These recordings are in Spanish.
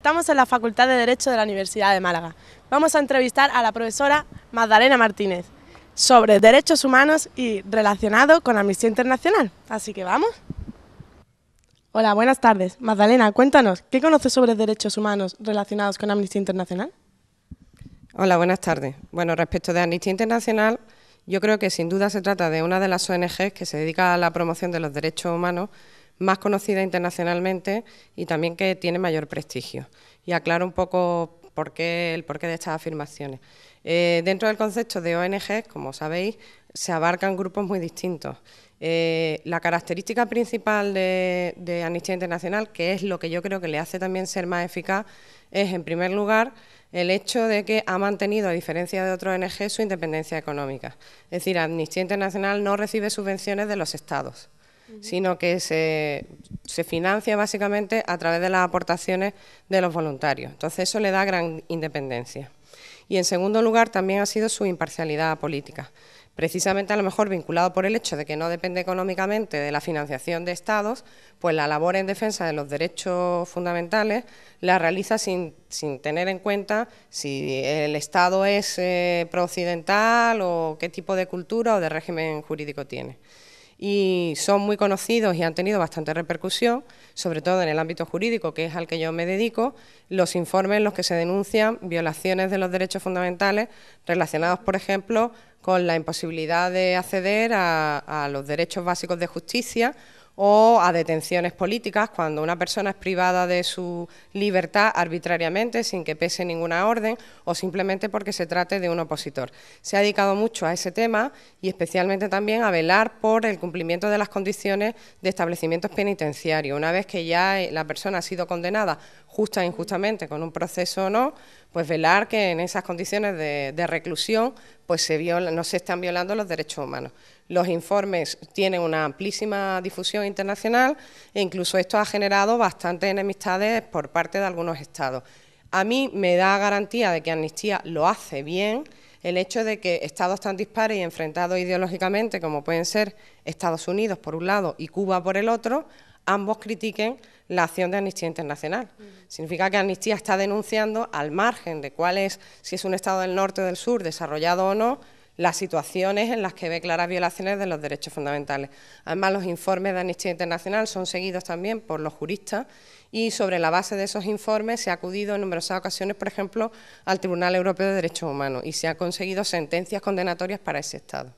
Estamos en la Facultad de Derecho de la Universidad de Málaga. Vamos a entrevistar a la profesora Magdalena Martínez sobre derechos humanos y relacionado con Amnistía Internacional. Así que vamos. Hola, buenas tardes. Magdalena, cuéntanos, ¿qué conoces sobre derechos humanos relacionados con Amnistía Internacional? Hola, buenas tardes. Bueno, respecto de Amnistía Internacional, yo creo que sin duda se trata de una de las ONGs que se dedica a la promoción de los derechos humanos más conocida internacionalmente y también que tiene mayor prestigio. Y aclaro un poco el porqué de estas afirmaciones. Dentro del concepto de ONG, como sabéis, se abarcan grupos muy distintos. La característica principal de Amnistía Internacional, que es lo que yo creo que le hace también ser más eficaz, es, en primer lugar, el hecho de que ha mantenido, a diferencia de otras ONG, su independencia económica. Es decir, Amnistía Internacional no recibe subvenciones de los Estados, sino que se financia básicamente a través de las aportaciones de los voluntarios. Entonces eso le da gran independencia. Y en segundo lugar también ha sido su imparcialidad política, precisamente a lo mejor vinculado por el hecho de que no depende económicamente de la financiación de Estados, pues la labor en defensa de los derechos fundamentales la realiza sin tener en cuenta si el Estado es prooccidental o qué tipo de cultura o de régimen jurídico tiene. Y son muy conocidos y han tenido bastante repercusión, sobre todo en el ámbito jurídico, que es al que yo me dedico, los informes en los que se denuncian violaciones de los derechos fundamentales relacionados, por ejemplo, con la imposibilidad de acceder a los derechos básicos de justicia o a detenciones políticas cuando una persona es privada de su libertad arbitrariamente, sin que pese ninguna orden o simplemente porque se trate de un opositor. Se ha dedicado mucho a ese tema y especialmente también a velar por el cumplimiento de las condiciones de establecimientos penitenciarios. Una vez que ya la persona ha sido condenada justa e injustamente con un proceso o no, pues velar que en esas condiciones de reclusión pues no se están violando los derechos humanos. Los informes tienen una amplísima difusión internacional e incluso esto ha generado bastantes enemistades por parte de algunos estados. A mí me da garantía de que Amnistía lo hace bien el hecho de que estados tan dispares y enfrentados ideológicamente como pueden ser Estados Unidos por un lado y Cuba por el otro, ambos critiquen la acción de Amnistía Internacional. Significa que Amnistía está denunciando, al margen de cuál es, si es un estado del norte o del sur, desarrollado o no, las situaciones en las que ve claras violaciones de los derechos fundamentales. Además, los informes de Amnistía Internacional son seguidos también por los juristas y sobre la base de esos informes se ha acudido en numerosas ocasiones, por ejemplo, al Tribunal Europeo de Derechos Humanos y se han conseguido sentencias condenatorias para ese estado.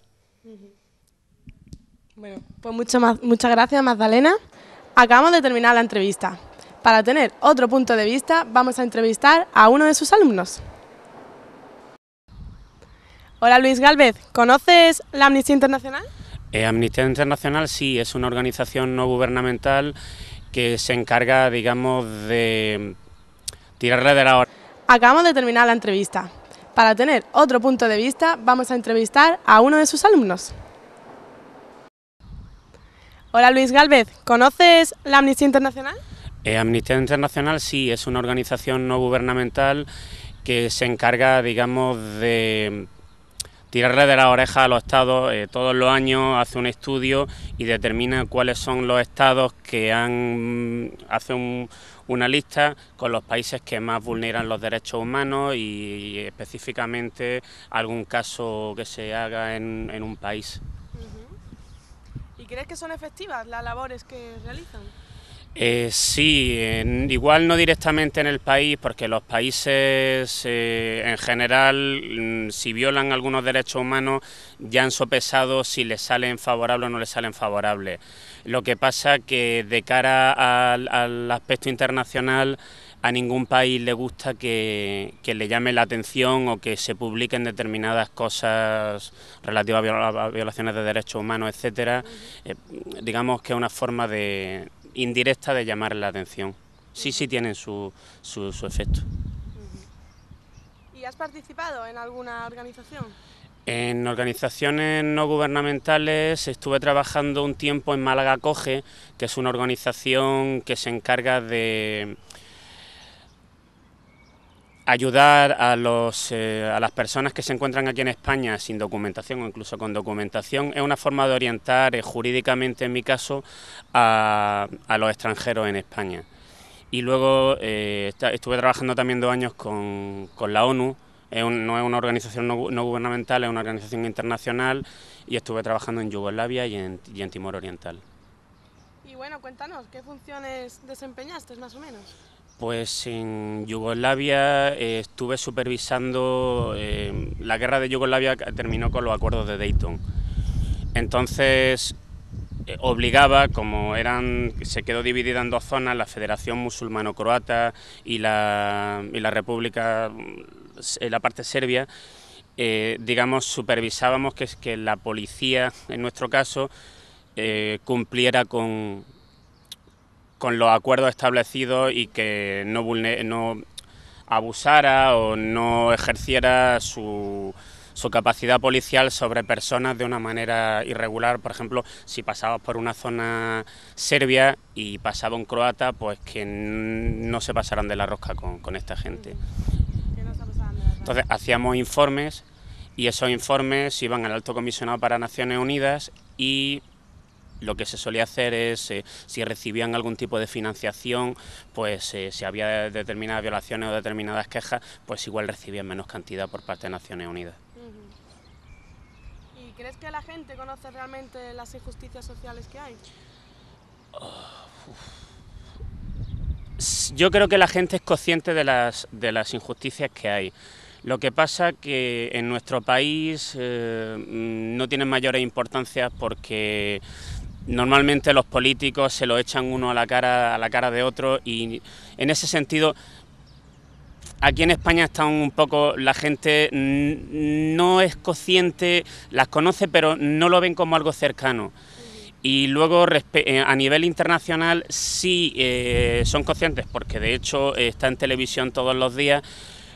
Bueno, pues muchas gracias, Magdalena. Acabamos de terminar la entrevista. Para tener otro punto de vista, vamos a entrevistar a uno de sus alumnos. Hola Luis Gálvez, ¿conoces la Amnistía Internacional? Amnistía Internacional sí, es una organización no gubernamental que se encarga, digamos, de tirarle de la oreja. Acabamos de terminar la entrevista. Para tener otro punto de vista, vamos a entrevistar a uno de sus alumnos. Hola Luis Gálvez, ¿conoces la Amnistía Internacional? Amnistía Internacional sí, es una organización no gubernamental que se encarga, digamos, de tirarle de la oreja a los estados. Todos los años hace un estudio y determina cuáles son los estados que hace una lista con los países que más vulneran los derechos humanos y específicamente algún caso que se haga en un país. ¿Y crees que son efectivas las labores que realizan? Sí, igual no directamente en el país, porque los países en general, si violan algunos derechos humanos, ya han sopesado si les salen favorables o no les salen favorables. Lo que pasa que de cara al aspecto internacional, a ningún país le gusta que le llame la atención o que se publiquen determinadas cosas relativas a violaciones de derechos humanos, etcétera. Digamos que es una forma indirecta de llamar la atención. Sí tienen su efecto. ¿Y has participado en alguna organización? En organizaciones no gubernamentales estuve trabajando un tiempo en Málaga Acoge, que es una organización que se encarga de ayudar a las personas que se encuentran aquí en España sin documentación o incluso con documentación. Es una forma de orientar jurídicamente, en mi caso, a los extranjeros en España. y luego estuve trabajando también 2 años con la ONU. No es una organización no gubernamental, es una organización internacional, y estuve trabajando en Yugoslavia y en Timor Oriental. Y bueno, cuéntanos, ¿qué funciones desempeñaste más o menos? Pues en Yugoslavia estuve supervisando, la guerra de Yugoslavia terminó con los acuerdos de Dayton. Entonces obligaba, como se quedó dividida en 2 zonas, la Federación Musulmano-Croata y la República, la parte serbia, digamos, supervisábamos que la policía, en nuestro caso, cumpliera con los acuerdos establecidos y que no abusara o no ejerciera su capacidad policial sobre personas de una manera irregular. Por ejemplo, si pasabas por una zona serbia y pasaba un croata, pues que no se pasaran de la rosca con esta gente. Que no se pasaran de la rosca. Entonces hacíamos informes y esos informes iban al Alto Comisionado para Naciones Unidas, y lo que se solía hacer es, si recibían algún tipo de financiación, pues si había determinadas violaciones o determinadas quejas, pues igual recibían menos cantidad por parte de Naciones Unidas. ¿Y crees que la gente conoce realmente las injusticias sociales que hay? Yo creo que la gente es consciente de las injusticias que hay. Lo que pasa que en nuestro país no tienen mayores importancias, porque normalmente los políticos se lo echan uno a la cara de otro, y en ese sentido aquí en España está un poco, la gente no es consciente, las conoce pero no lo ven como algo cercano. Y luego a nivel internacional sí son conscientes, porque de hecho está en televisión todos los días.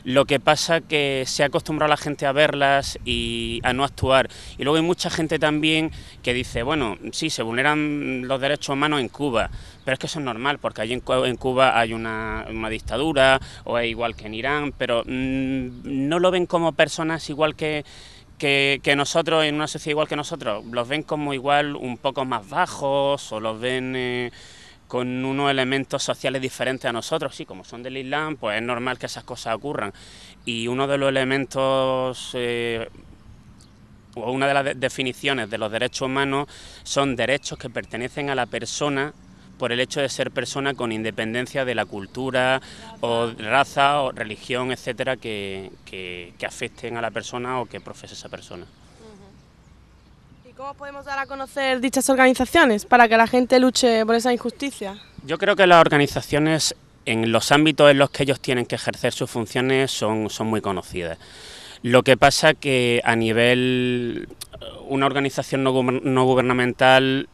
Lo que pasa que se ha acostumbrado a la gente a verlas y a no actuar. Y luego hay mucha gente también que dice, bueno, sí, se vulneran los derechos humanos en Cuba, pero es que eso es normal, porque allí en Cuba hay una dictadura, o es igual que en Irán, pero no lo ven como personas igual que nosotros, en una sociedad igual que nosotros. Los ven como igual un poco más bajos, o los ven con unos elementos sociales diferentes a nosotros. Sí, como son del Islam, pues es normal que esas cosas ocurran. Y uno de los elementos, o una de las definiciones de los derechos humanos, son derechos que pertenecen a la persona por el hecho de ser persona, con independencia de la cultura o raza o religión, etcétera, que afecten a la persona o que profese esa persona. ¿Y cómo podemos dar a conocer dichas organizaciones para que la gente luche por esa injusticia? Yo creo que las organizaciones, en los ámbitos en los que ellos tienen que ejercer sus funciones, son muy conocidas. Lo que pasa que a nivel, una organización no gubernamental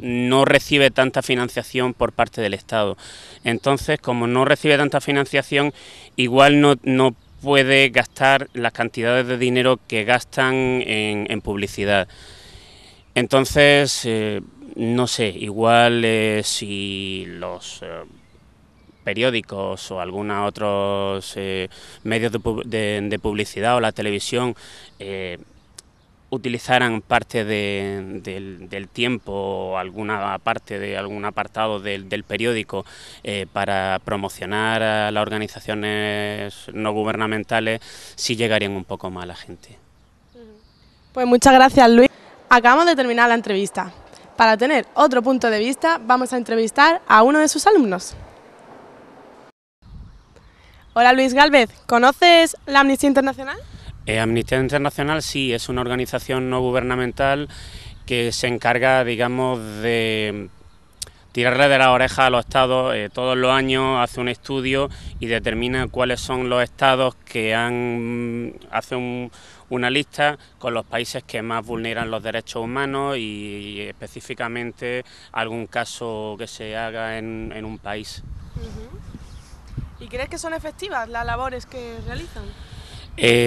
no recibe tanta financiación por parte del Estado. Entonces, como no recibe tanta financiación, igual no puede gastar las cantidades de dinero que gastan en publicidad. Entonces, no sé, igual si los periódicos o algunos otros medios de publicidad o la televisión utilizaran parte del tiempo o alguna parte de algún apartado del periódico para promocionar a las organizaciones no gubernamentales, sí llegarían un poco más a la gente. Pues muchas gracias, Luis. Acabamos de terminar la entrevista. Para tener otro punto de vista, vamos a entrevistar a uno de sus alumnos. Hola, Luis Gálvez, ¿conoces la Amnistía Internacional? Amnistía Internacional sí, es una organización no gubernamental que se encarga, digamos, de tirarle de la oreja a los estados. Todos los años hace un estudio y determina cuáles son los estados que hace una lista con los países que más vulneran los derechos humanos y específicamente algún caso que se haga en un país. ¿Y crees que son efectivas las labores que realizan?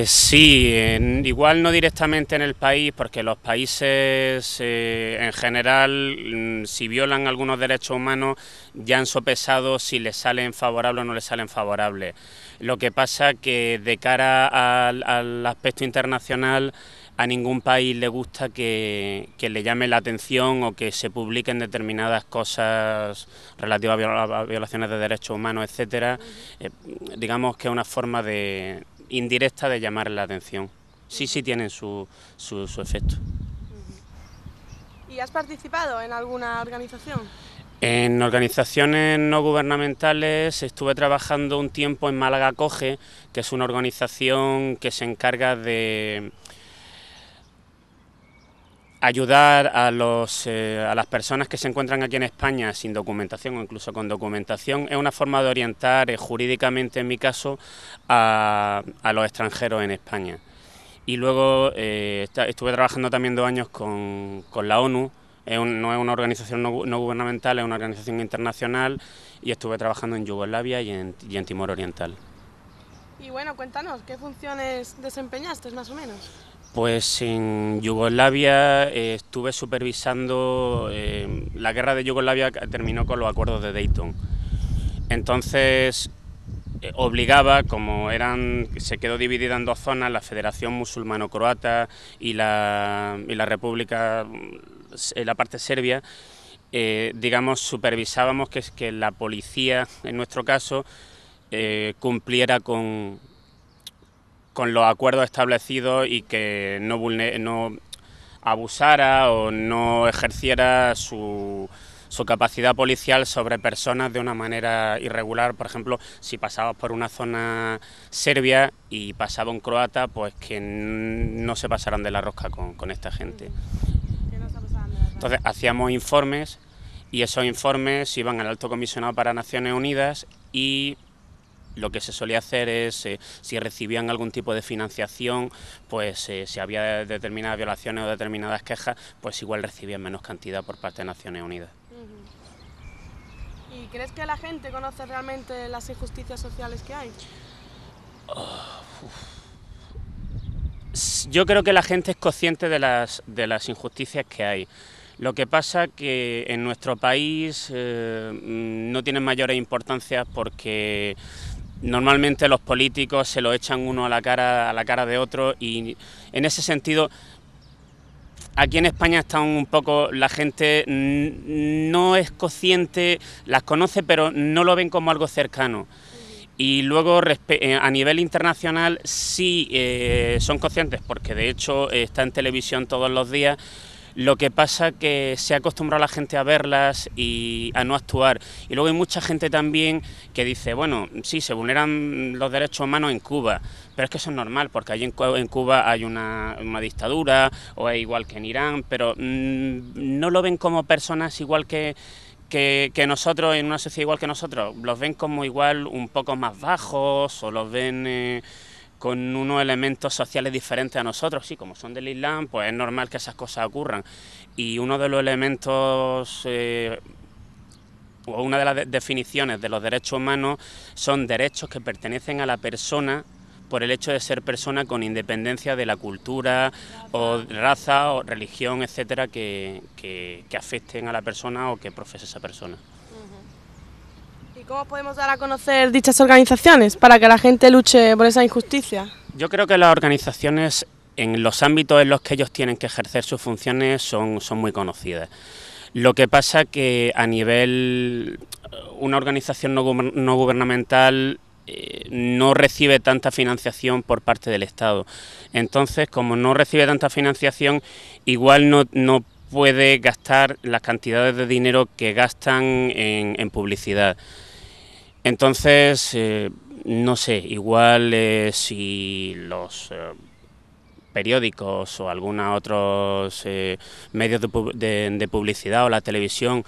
Sí, igual no directamente en el país, porque los países en general, si violan algunos derechos humanos, ya han sopesado si les salen favorables o no les salen favorables. Lo que pasa que de cara al aspecto internacional, a ningún país le gusta que le llame la atención o que se publiquen determinadas cosas relativas a violaciones de derechos humanos, etcétera. Digamos que es una forma indirecta de llamar la atención. Sí tienen su efecto. ¿Y has participado en alguna organización? En organizaciones no gubernamentales estuve trabajando un tiempo en Málaga Acoge, que es una organización que se encarga de ayudar a las personas que se encuentran aquí en España sin documentación o incluso con documentación. Es una forma de orientar jurídicamente, en mi caso, a los extranjeros en España. Y luego estuve trabajando también 2 años con la ONU. No es una organización no gubernamental, es una organización internacional, y estuve trabajando en Yugoslavia y en Timor Oriental. Y bueno, cuéntanos, ¿qué funciones desempeñaste más o menos? Pues en Yugoslavia estuve supervisando, la guerra de Yugoslavia terminó con los acuerdos de Dayton. Entonces obligaba, como se quedó dividida en 2 zonas, la Federación Musulmano-Croata y la República, la parte serbia, digamos, supervisábamos que la policía, en nuestro caso, cumpliera con los acuerdos establecidos y que no abusara o no ejerciera su capacidad policial sobre personas de una manera irregular. Por ejemplo, si pasabas por una zona serbia y pasaba un croata, pues que no se pasaran de la rosca con esta gente. Entonces hacíamos informes y esos informes iban al Alto Comisionado para Naciones Unidas, y lo que se solía hacer es, si recibían algún tipo de financiación, pues si había determinadas violaciones o determinadas quejas, pues igual recibían menos cantidad por parte de Naciones Unidas. ¿Y crees que la gente conoce realmente las injusticias sociales que hay? Yo creo que la gente es consciente de las injusticias que hay. Lo que pasa que en nuestro país no tienen mayores importancias, porque normalmente los políticos se lo echan uno a la cara de otro, y en ese sentido aquí en España está un poco, la gente no es consciente, las conoce pero no lo ven como algo cercano. Y luego a nivel internacional sí son conscientes, porque de hecho está en televisión todos los días. Lo que pasa que se ha acostumbrado a la gente a verlas y a no actuar. Y luego hay mucha gente también que dice, bueno, sí, se vulneran los derechos humanos en Cuba, pero es que eso es normal, porque allí en Cuba hay una dictadura, o es igual que en Irán, pero no lo ven como personas igual que nosotros, en una sociedad igual que nosotros. Los ven como igual un poco más bajos, o los ven con unos elementos sociales diferentes a nosotros. Sí, como son del Islam, pues es normal que esas cosas ocurran. Y uno de los elementos, o una de las definiciones de los derechos humanos, son derechos que pertenecen a la persona por el hecho de ser persona, con independencia de la cultura o raza o religión, etcétera, que afecten a la persona o que profese esa persona. ¿Y cómo podemos dar a conocer dichas organizaciones para que la gente luche por esa injusticia? Yo creo que las organizaciones, en los ámbitos en los que ellos tienen que ejercer sus funciones, son muy conocidas. Lo que pasa que a nivel, una organización no gubernamental no recibe tanta financiación por parte del Estado. Entonces, como no recibe tanta financiación, igual no puede gastar las cantidades de dinero que gastan en publicidad. Entonces, no sé, igual si los periódicos o algunos otros medios de publicidad o la televisión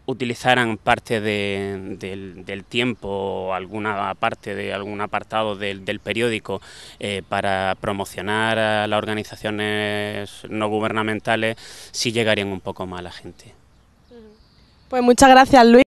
utilizaran parte del tiempo o alguna parte de algún apartado del periódico para promocionar a las organizaciones no gubernamentales, sí llegarían un poco más a la gente. Pues muchas gracias, Luis.